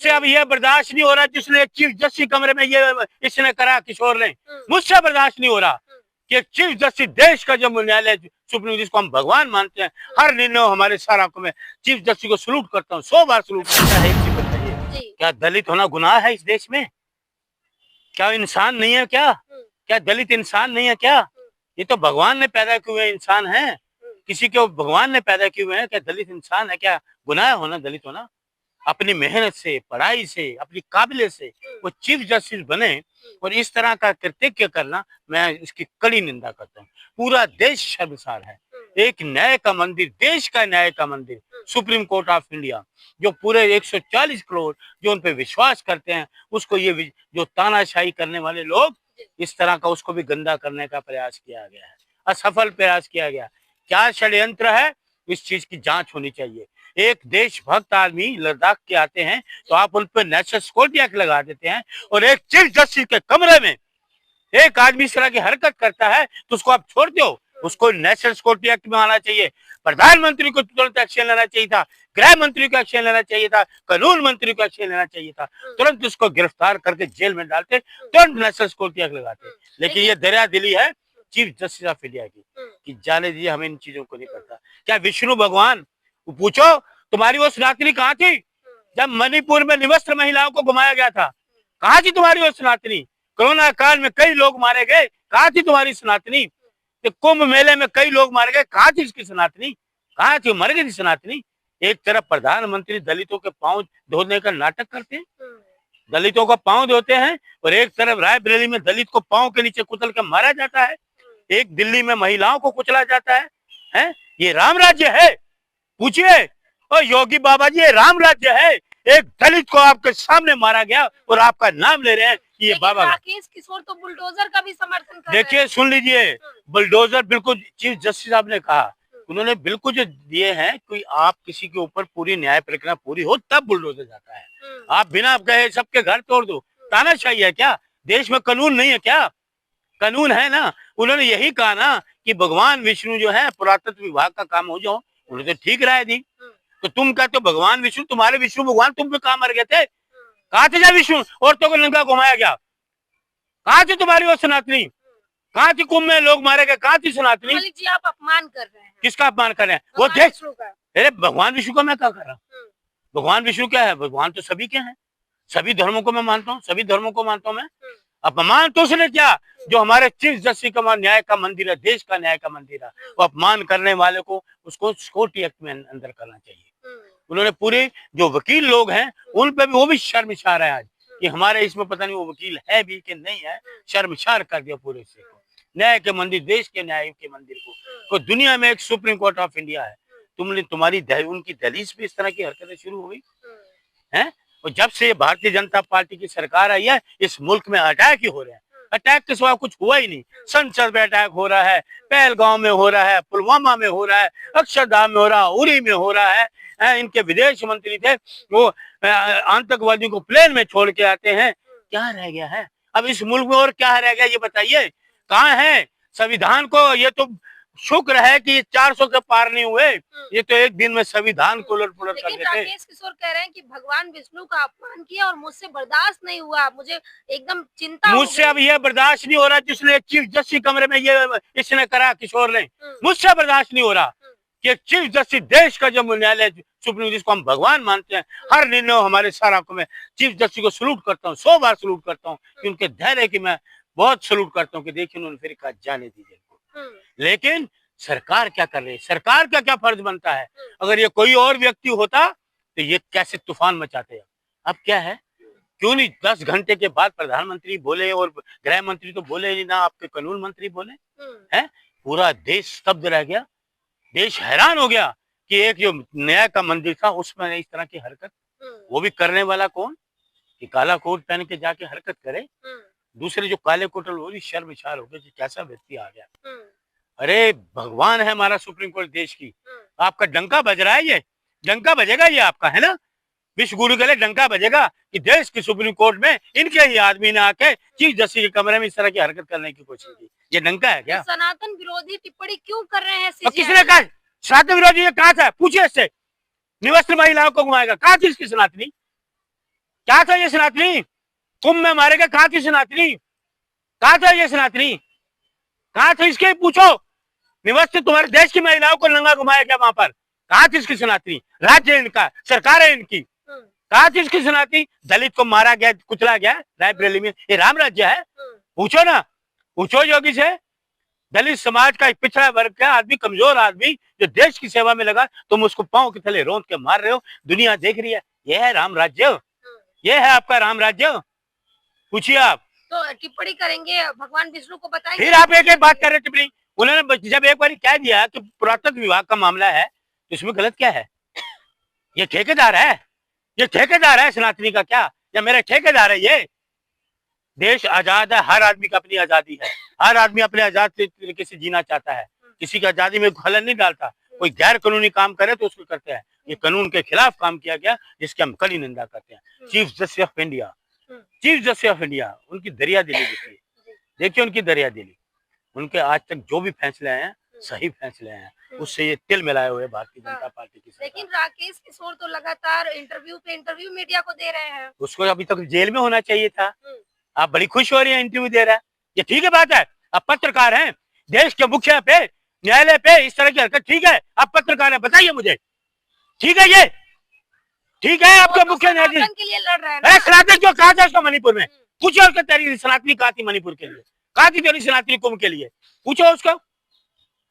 मुझसे अब यह बर्दाश्त नहीं हो रहा जिसने चीफ जस्टिस कमरे में ये इसने करा, किशोर ने। मुझसे बर्दाश्त नहीं हो रहा कि चीफ जस्टिस देश का जो न्यायालय सुप्रीम, जिसको हम भगवान मानते हैं, हर निर्णय हमारे सारा को मैं चीफ जस्टिस को सलूट करता हूँ, 100 बार सलूट करता है। एक चीज बताइए, क्या दलित होना गुनाह है इस देश में? क्या इंसान नहीं है क्या? क्या दलित इंसान नहीं है क्या? ये तो भगवान ने पैदा किए हुए इंसान है, किसी को भगवान ने पैदा किए हुए हैं। क्या दलित इंसान है? क्या गुनाह होना दलित होना? अपनी मेहनत से, पढ़ाई से, अपनी काबिलियत से वो चीफ जस्टिस बने और इस तरह का कृत्य करना, मैं इसकी कड़ी निंदा करता हूँ। पूरा देश शर्मसार है। एक न्याय का मंदिर, देश का न्याय का मंदिर सुप्रीम कोर्ट ऑफ इंडिया, जो पूरे 140 करोड़ जो उन पे विश्वास करते हैं, उसको ये जो तानाशाही करने वाले लोग, इस तरह का उसको भी गंदा करने का प्रयास किया गया है, असफल प्रयास किया गया। क्या षड्यंत्र है? इस चीज की जांच होनी चाहिए। एक देशभक्त आदमी लद्दाख के आते हैं तो आप उन पर नेशनल सिक्योरिटी एक्ट लगा देते हैं, और एक चीफ जस्टिस के कमरे में एक आदमी इस तरह की हरकत करता है तो उसको आप छोड़ दो। उसको नेशनल सिक्योरिटी एक्ट में आना चाहिए, प्रधानमंत्री को तुरंत एक्शन लेना चाहिए था, गृह मंत्री को एक्शन लेना चाहिए था, कानून मंत्री को एक्शन लेना चाहिए था, तुरंत उसको गिरफ्तार करके जेल में डालते, तुरंत नेशनल सिक्योरिटी एक्ट लगाते। लेकिन ये दरिया दिली है चीफ जस्टिस ऑफ इंडिया की कि जाने दीजिए, हमें इन चीजों को नहीं पता। क्या विष्णु भगवान, पूछो तुम्हारी वो सनातनी कहाँ थी जब मणिपुर में निवस्त्र महिलाओं को घुमाया गया था? कहाँ थी तुम्हारी वो सनातनी? कोरोना काल में कई लोग मारे गए, कहाँ थी तुम्हारी सनातनी? कुंभ मेले में कई लोग मारे गए, कहाँ थी इसकी सनातनी? कहाँ थी? मर गई थी सनातनी। एक तरफ प्रधानमंत्री दलितों के पांव धोने का नाटक करते हैं, दलितों का पांव धोते हैं, और एक तरफ रायबरेली में दलित को पांव के नीचे कुचल कर मारा जाता है, एक दिल्ली में महिलाओं को कुचला जाता है? ये राम राज्य है? पूछिए और योगी बाबा जी, ये राम राज्य है? एक दलित को आपके सामने मारा गया और आपका नाम ले रहे हैं कि ये बाबा। राकेश किशोर तो बुलडोजर का भी समर्थन कर देखिए, रहे हैं। सुन लीजिए, बुलडोजर बिल्कुल चीफ जस्टिस साहब ने कहा, उन्होंने बिल्कुल जो दिए हैं, कोई आप किसी के ऊपर पूरी न्याय प्रक्रिया पूरी हो तब बुलडोजर जाता है। आप बिना कहे सबके घर तोड़ दो, तानाशाही है क्या? देश में कानून नहीं है क्या? कानून है ना। उन्होंने यही कहा ना कि भगवान विष्णु जो है पुरातत्व विभाग का काम हो जाओ, उन्होंने तो ठीक राय दी। तो तुम कहते हो भगवान विष्णु, तुम्हारे विष्णु भगवान तुम पे कहाँ मर गए थे? कहाँ थे जब विष्णु औरतों को नंगा घुमाया गया? कहाँ थी तुम्हारी वो सनातनी? कहाँ थी कुंभ में लोग मारे गए? कहाँ थी सनातनी? जी आप अपमान कर रहे हैं। किसका अपमान कर रहे हैं? वो देख, अरे भगवान विष्णु का मैं क्या कर रहा हूँ? भगवान विष्णु क्या है? भगवान तो सभी के हैं, सभी धर्मों को मैं मानता हूँ, सभी धर्मों को मानता हूँ मैं। अपमान तो उसने क्या, जो हमारे चीफ जस्टिस का न्याय का मंदिर है, देश का न्याय का मंदिर है, वो अपमान करने वाले को उसको सिक्योरिटी एक्ट में अंदर करना चाहिए। उन्होंने पूरे जो वकील लोग हैं उन पे भी, वो भी शर्मसार है आज कि हमारे इसमें पता नहीं वो वकील है भी कि नहीं है। शर्मसार कर दिया पूरे से को, न्याय के मंदिर, देश के न्याय के मंदिर को दुनिया में एक सुप्रीम कोर्ट ऑफ इंडिया है, तुम्हारी उनकी दहलीज पे इस तरह की हरकतें शुरू हो गई हैं। और जब से भारतीय जनता पार्टी की सरकार आई है, इस मुल्क में अटैक ही हो रहे हैं। अटैक के सिवा कुछ हुआ ही नहीं। संसद में अटैक हो रहा है, पहलगांव में हो रहा है, पुलवामा में हो रहा है, अक्षरधाम में हो रहा है, उरी में हो रहा है। इनके विदेश मंत्री थे, वो आतंकवादियों को प्लेन में छोड़ के आते हैं। क्या रह गया है अब इस मुल्क में? और क्या रह गया ये बताइए? कहाँ है संविधान को? ये तो शुक्र है कि 400 के पार नहीं हुए, ये तो एक दिन में संविधान को उलट पुलट कर देते। राकेश किशोर कह रहे हैं कि भगवान विष्णु का अपमान किया और मुझसे बर्दाश्त नहीं हुआ, मुझे एकदम चिंता, मुझसे अब यह बर्दाश्त नहीं हो रहा जिसने चीफ जस्टिस कमरे में ये इसने करा, किशोर ने। मुझसे बर्दाश्त नहीं हो रहा कि चीफ जस्टिस देश का जो न्यायालय सुप्रीम, जिसको हम भगवान मानते हैं, हर निर्णय हमारे सारा को मैं चीफ जस्टिस को सलूट करता हूँ, 100 बार सलूट करता हूँ कि उनके धैर्य की मैं बहुत सलूट करता हूँ कि देखिए उन्होंने फिर कहा जाने दीजिए। लेकिन सरकार क्या कर रही है? सरकार का क्या फर्ज बनता है? अगर ये कोई और व्यक्ति होता तो ये कैसे तूफान मचाते हैं। अब क्या है, क्यों नहीं 10 घंटे के बाद प्रधानमंत्री बोले और गृह मंत्री तो बोले ही ना, आपके कानून मंत्री बोले हैं? पूरा देश स्तब्ध रह गया, देश हैरान हो गया कि एक जो न्याय का मंदिर था उसमें इस तरह की हरकत, वो भी करने वाला कौन? कि काला कोट पहन के जाके हरकत करे। दूसरे जो काले कोट, वो भी शर्मसार हो गए कि कैसा व्यक्ति आ गया। अरे भगवान है हमारा सुप्रीम कोर्ट देश की, आपका डंका बज रहा है, ये डंका बजेगा, ये आपका है ना, विश्व गुरु के लिए डंका बजेगा कि देश की सुप्रीम कोर्ट में इनके ही आदमी ने आके चीफ जस्टिस के कमरे में इस तरह की हरकत करने की कोशिश की। ये डंका है क्या? तो सनातन विरोधी टिप्पणी क्यों कर रहे हैं? तो किसने कहा सनातन विरोधी? ये कहा था, पूछिए इससे। निवस्त्र महिलाओं को घुमाएगा, कहा थी इसकी सनातनी? क्या था ये सनातनी? कुंभ में मारे गए, कहाँ थी सनातनी? कहाँ था ये सनातनी? कहाँ थे इसके? पूछो। व्यवस्थित तुम्हारे देश की महिलाओं को नंगा घुमाया गया वहां पर, कहाँ थी इसकी सनातनी? राज्य इनका, सरकार है इनकी, कहाँ थी इसकी सनातनी? दलित को मारा गया, कुचला गया रायबरेली में, ये राम राज्य है? पूछो ना, पूछो योगी से। दलित समाज का एक पिछड़ा वर्ग का आदमी, कमजोर आदमी जो देश की सेवा में लगा, तुम उसको पांव के तले रोंद के मार रहे हो, दुनिया देख रही है। यह है राम राज्य, यह है आपका राम राज्य? पूछिए आप। तो टिप्पणी करेंगे, भगवान विष्णु को बताएंगे। फिर आप एक एक बात कर रहे टिप्पणी। उन्होंने जब एक बार कह दिया कि पुरातत्व विभाग का मामला है, तो इसमें गलत क्या है? ये ठेकेदार है, ये ठेकेदार है सनातनी का क्या, या मेरा ठेकेदार है ये? देश आजाद है, हर आदमी का अपनी आजादी है, हर आदमी अपने आजाद तरीके से जीना चाहता है, किसी की आजादी में खलल नहीं डालता। कोई गैर कानूनी काम करे तो उसको करते हैं, ये कानून के खिलाफ काम किया गया, जिसकी हम कड़ी निंदा करते हैं। Chief justice of India, chief justice of India, उनकी दरिया दिली देखिए, देखिए उनकी दरिया दिली। उनके आज तक जो भी फैसले आए हैं सही फैसले हैं, उससे ये तिल मिलाए हुए भारतीय जनता पार्टी की सरकार। लेकिन राकेश किशोर तो लगातार इंटरव्यू पे इंटरव्यू मीडिया को दे रहे हैं। उसको अभी तक जेल में होना चाहिए था। आप बड़ी खुश हो रही हैं इंटरव्यू दे रहा है, ये ठीक है बात है? आप पत्रकार हैं, देश के मुखिया पे, न्यायालय पे इस तरह की हरकत ठीक है? आप पत्रकार हैं, बताइए मुझे, ठीक है ये? ठीक है आपका मुख्य न्यायाधीश के लिए लड़ रहे हैं। सनातन क्यों कहा था उसको मणिपुर में? पूछो उसका, तेरी सनातनी कहा थी मणिपुर के लिए, कहा थी तेरी सनातनी कुंभ के लिए? पूछो उसको,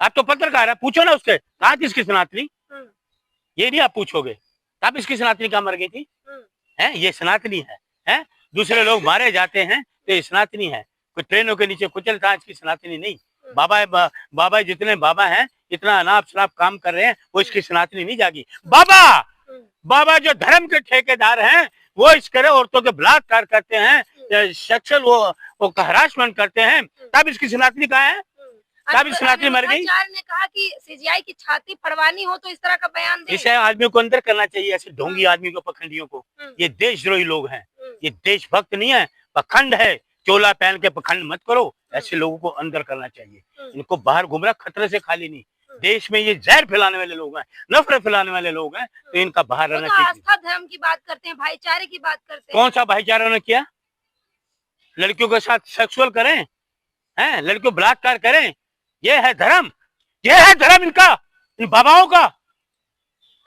आप तो पत्रकार है, पूछो ना उसके, कहा थी इसकी सनातनी? ये नहीं आप पूछोगे, आप इसकी सनातनी कहाँ मर गई थी? है ये सनातनी है? दूसरे लोग मारे जाते हैं तो ये सनातनी है। कोई ट्रेनों के नीचे कुचलता, इसकी सनातनी नहीं। बाबा जितने बाबा हैं, इतना अनाप शनाप काम कर रहे हैं, वो इसकी सनातनी नहीं जागी। बाबा जो धर्म के ठेकेदार हैं, वो इस तरह औरतों के बलात्कार करते हैं, सेक्सुअल वो हरासमेंट करते हैं, तब इसकी सनातनी कहाँ है? तब इस सनातनी मर गई। ने कहा कि सीजीआई की छाती फड़वानी हो तो इस तरह का बयान दे। इसे आदमियों को अंदर करना चाहिए, ऐसे ढोंगी आदमियों को, पखंडियों को। ये देशद्रोही लोग हैं, ये देशभक्त नहीं है, पखंड है। चोला पहन के पखंड मत करो, ऐसे लोगों को अंदर करना चाहिए। इनको बाहर घूम रहा, खतरे से खाली नहीं। देश में ये जहर फैलाने वाले लोग हैं, नफरत फैलाने वाले लोग हैं, तो इनका बाहर रहना चाहिए। आस्था धर्म की बात करते हैं, भाईचारे की बात करते हैं। कौन सा भाईचारा ने किया? लड़कियों के साथ सेक्सुअल करें, हैं? लड़कियों बलात्कार करें, ये है धर्म? ये है धर्म इनका, इन बाबाओं का?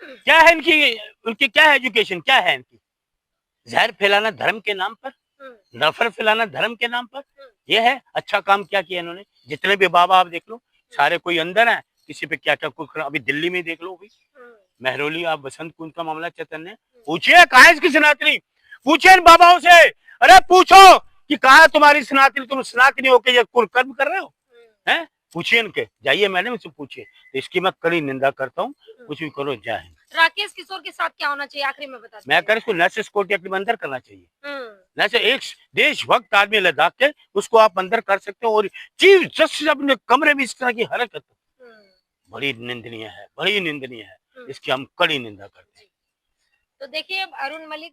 क्या है इनकी, उनकी क्या है एजुकेशन, क्या है इनकी? जहर फैलाना धर्म के नाम पर, नफरत फैलाना धर्म के नाम पर, ये है? अच्छा काम क्या किया इन्होंने? जितने भी बाबा आप देख लो, सारे कोई अंदर है, किसी पे क्या क्या कुछ। अभी दिल्ली में देख लो, अभी महरौली आप बसंत कुंज का मामला चैतन्य, पूछिए कहाँ है इसकी सनातनी? पूछिए इन बाबाओं से, अरे पूछो कि कहाँ तुम्हारी सनातनी? तुम सनातनी होके ये कुकर्म कर रहे हो, हैं? पूछिए इनके, जाइए मैडम इससे पूछिए। तो इसकी मैं कड़ी निंदा करता हूँ, कुछ भी करो। जय हिंद। राकेश किशोर के साथ क्या होना चाहिए आखिरी में बता दीजिए। मैं कर इसको नर्सिस कोर्ट एक्ट में अंदर करना चाहिए। जैसे एक देशभक्त आदमी लद्दाख के, उसको आप अंदर कर सकते हो, और चीफ जस्टिस अपने कमरे में इस तरह की हरकत बड़ी निंदनीय है, बड़ी निंदनीय है। इसकी हम कड़ी निंदा करते हैं। तो देखिए अरुण मलिक